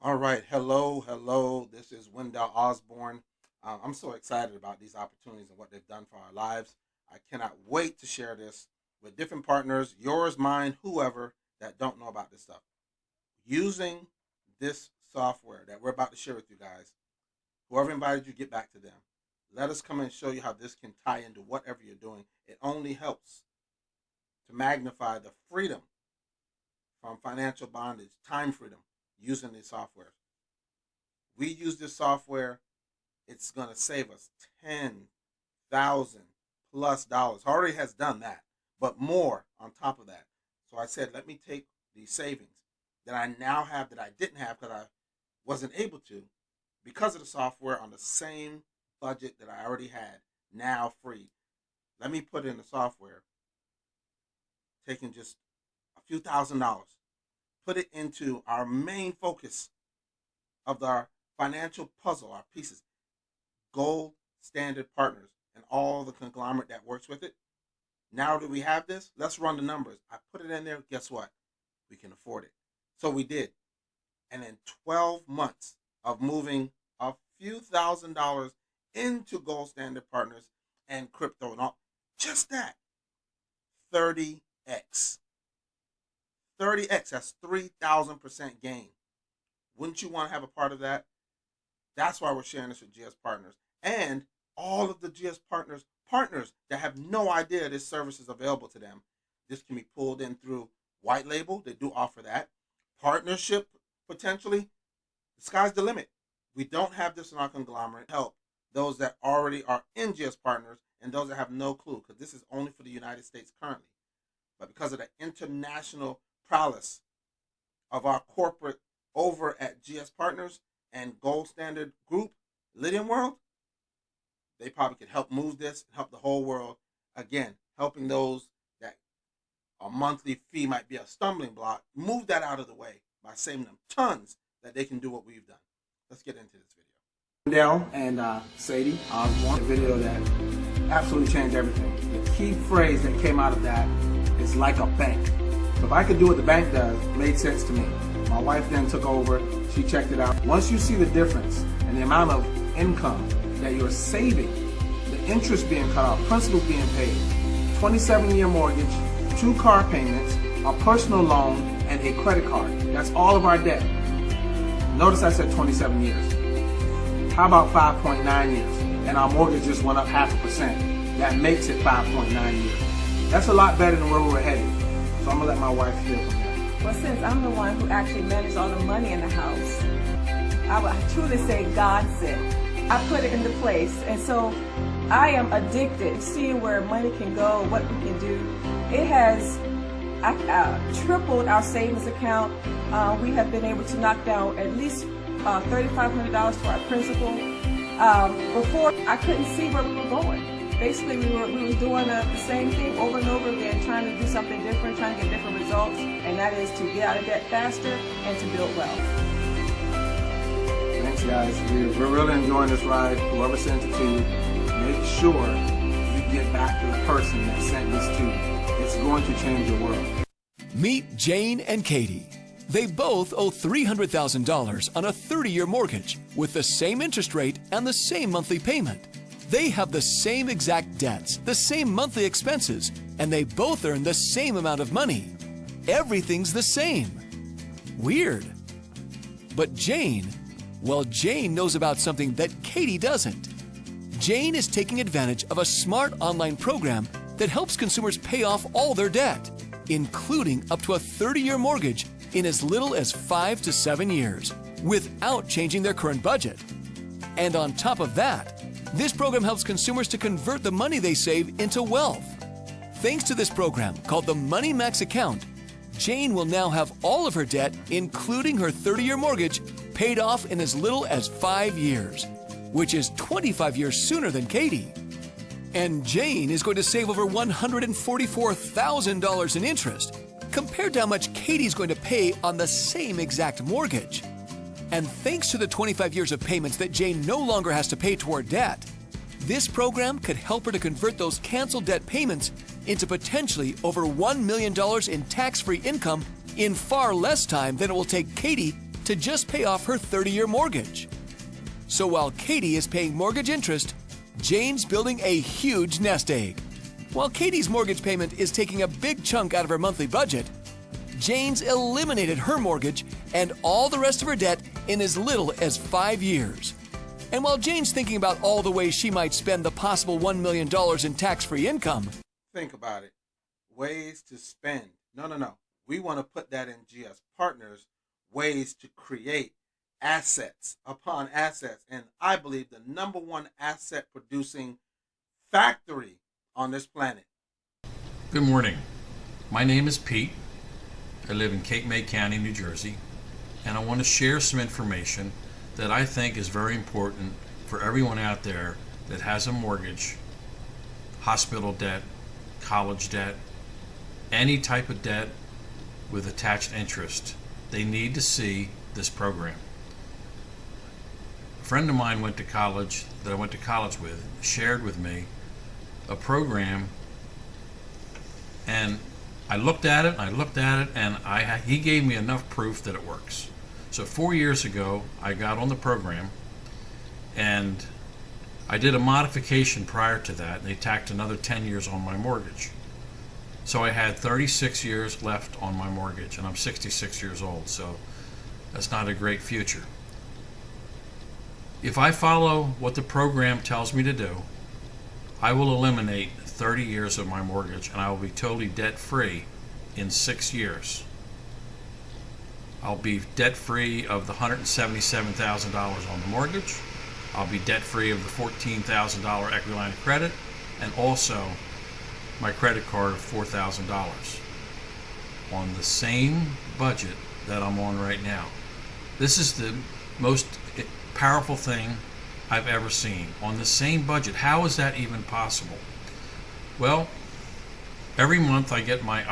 All right, hello. This is Wendell Osborne. I'm so excited about these opportunities and what they've done for our lives. I cannot wait to share this with different partners, yours, mine, whoever that don't know about this stuff. Using this software that we're about to share with you guys, whoever invited you, get back to them. Let us come and show you how this can tie into whatever you're doing. It only helps to magnify the freedom from financial bondage, time freedom, using these software. We use this software, it's going to save us $10,000 plus dollars. Already has done that, but more on top of that. So I said, let me take these savings that I now have that I didn't have because I wasn't able to because of the software on the same budget that I already had, now free. Let me put in the software, taking just a few $1,000s, put it into our main focus of our financial puzzle, our pieces, gold standard partners, and all the conglomerate that works with it. Now that we have this, let's run the numbers. I put it in there. Guess what? We can afford it. So we did. And in 12 months of moving a few $1,000s into gold standard partners and crypto and all, just that, 30x. 30x, that's 3,000% gain. Wouldn't you want to have a part of that? That's why we're sharing this with GS Partners. And all of the GS Partners that have no idea this service is available to them. This can be pulled in through white label. They do offer that. Partnership, potentially. The sky's the limit. We don't have this in our conglomerate. Help those that already are in GS Partners and those that have no clue, because this is only for the United States currently. But because of the international prowess of our corporate over at GS Partners and Gold Standard Group, Lydian World, they probably could help move this and help the whole world. Again, helping those that a monthly fee might be a stumbling block, move that out of the way by saving them tons that they can do what we've done. Let's get into this video. Darryl and Sadie, Osborne, a video that absolutely changed everything. The key phrase that came out of that is like a bank. So if I could do what the bank does, it made sense to me. My wife then took over, she checked it out. Once you see the difference and the amount of income that you're saving, the interest being cut off, principal being paid, 27-year mortgage, 2 car payments, a personal loan, and a credit card. That's all of our debt. Notice I said 27 years. How about 5.9 years? And our mortgage just went up 0.5%. That makes it 5.9 years. That's a lot better than where we were headed. So I'm going to let my wife hear from that. Well, since I'm the one who actually managed all the money in the house, I would truly say God sent. I put it into place. And so I am addicted, seeing where money can go, what we can do. It has tripled our savings account. We have been able to knock down at least $3,500 for our principal. Before, I couldn't see where we were going. Basically, we were doing the same thing over and over again, trying to do something different, trying to get different results, and that is to get out of debt faster and to build wealth. Thanks, guys. We're really enjoying this ride. Whoever sent it to you, make sure you get back to the person that sent this to you. It's going to change your world. Meet Jane and Katie. They both owe $300,000 on a 30-year mortgage with the same interest rate and the same monthly payment. They have the same exact debts, the same monthly expenses, and they both earn the same amount of money. Everything's the same. Weird. But Jane knows about something that Katie doesn't. Jane is taking advantage of a smart online program that helps consumers pay off all their debt, including up to a 30-year mortgage in as little as 5 to 7 years, without changing their current budget. And on top of that, this program helps consumers to convert the money they save into wealth. Thanks to this program, called the Money Max account, Jane will now have all of her debt, including her 30-year mortgage, paid off in as little as 5 years, which is 25 years sooner than Katie. And Jane is going to save over $144,000 in interest, compared to how much Katie's going to pay on the same exact mortgage. And thanks to the 25 years of payments that Jane no longer has to pay toward debt, this program could help her to convert those canceled debt payments into potentially over $1 million in tax-free income in far less time than it will take Katie to just pay off her 30-year mortgage. So while Katie is paying mortgage interest, Jane's building a huge nest egg. While Katie's mortgage payment is taking a big chunk out of her monthly budget, Jane's eliminated her mortgage and all the rest of her debt in as little as 5 years. And while Jane's thinking about all the ways she might spend the possible $1 million in tax-free income, Think about it. Ways to spend. No. We want to put that in GS Partners. Ways to create assets upon assets. And I believe the number one asset producing factory on this planet. Good morning. My name is Pete. I live in Cape May County, New Jersey, and I want to share some information that I think is very important for everyone out there that has a mortgage, hospital debt, college debt, any type of debt with attached interest. They need to see this program. A friend of mine went to college, that I went to college with, shared with me a program, and I looked at it, and he gave me enough proof that it works. So 4 years ago, I got on the program, and I did a modification prior to that, and they tacked another 10 years on my mortgage. So I had 36 years left on my mortgage, and I'm 66 years old, so that's not a great future. If I follow what the program tells me to do, I will eliminate 30 years of my mortgage, and I will be totally debt-free in 6 years. I'll be debt-free of the $177,000 on the mortgage. I'll be debt-free of the $14,000 equity line of credit, and also my credit card of $4,000 on the same budget that I'm on right now. This is the most powerful thing I've ever seen. On the same budget. How is that even possible? Well, every month I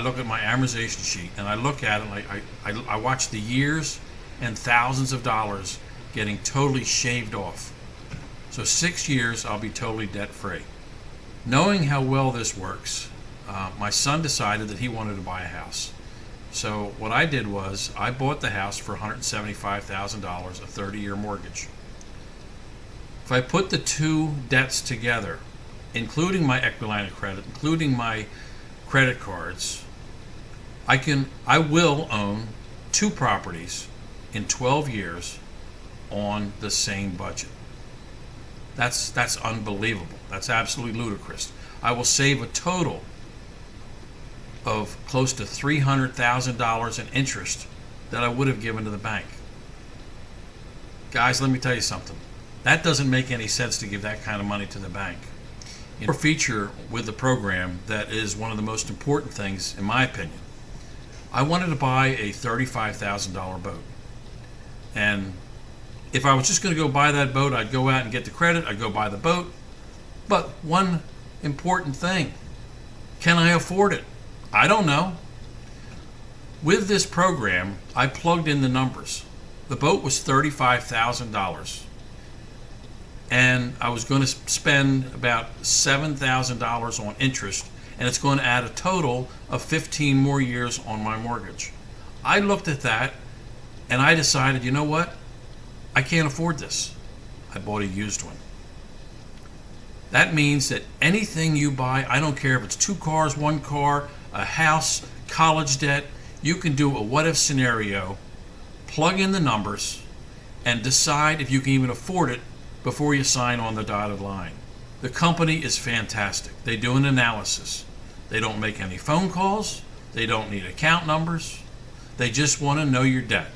look at my amortization sheet, and I look at it, and I watch the years and thousands of dollars getting totally shaved off. So 6 years I'll be totally debt-free. Knowing how well this works, my son decided that he wanted to buy a house. So what I did was I bought the house for $175,000, a 30-year mortgage. If I put the two debts together, including my equity line of credit, including my credit cards, I will own 2 properties in 12 years on the same budget. That's unbelievable. That's absolutely ludicrous. I will save a total of close to $300,000 in interest that I would have given to the bank. Guys, let me tell you something. That doesn't make any sense to give that kind of money to the bank. A feature with the program that is one of the most important things, in my opinion. I wanted to buy a $35,000 boat. And if I was just going to go buy that boat, I'd go out and get the credit, I'd go buy the boat. But one important thing, can I afford it? I don't know. With this program, I plugged in the numbers. The boat was $35,000. And I was going to spend about $7,000 on interest, and it's going to add a total of 15 more years on my mortgage. I looked at that, and I decided, you know what? I can't afford this. I bought a used one. That means that anything you buy, I don't care if it's 2 cars, 1 car, a house, college debt, you can do a what-if scenario, plug in the numbers, and decide if you can even afford it before you sign on the dotted line. The company is fantastic. They do an analysis. They don't make any phone calls. They don't need account numbers. They just want to know your debt.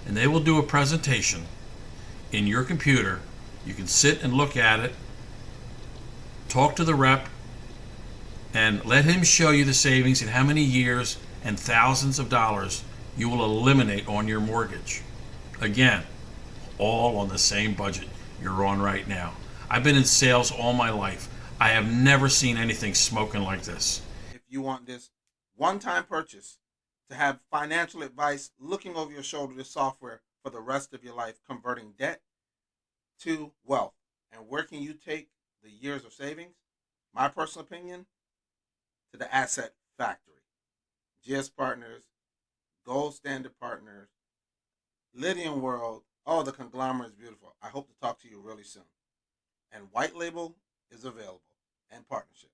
And they will do a presentation in your computer. You can sit and look at it, talk to the rep, and let him show you the savings and how many years and thousands of dollars you will eliminate on your mortgage. Again, all on the same budget you're on right now. I've been in sales all my life. I have never seen anything smoking like this. If you want this one-time purchase to have financial advice looking over your shoulder, this software for the rest of your life, converting debt to wealth. And where can you take the years of savings? My personal opinion, to the asset factory. GS Partners, gold standard partners, Lydian World. Oh, the conglomerate is beautiful. I hope to talk to you really soon. And white label is available and partnership.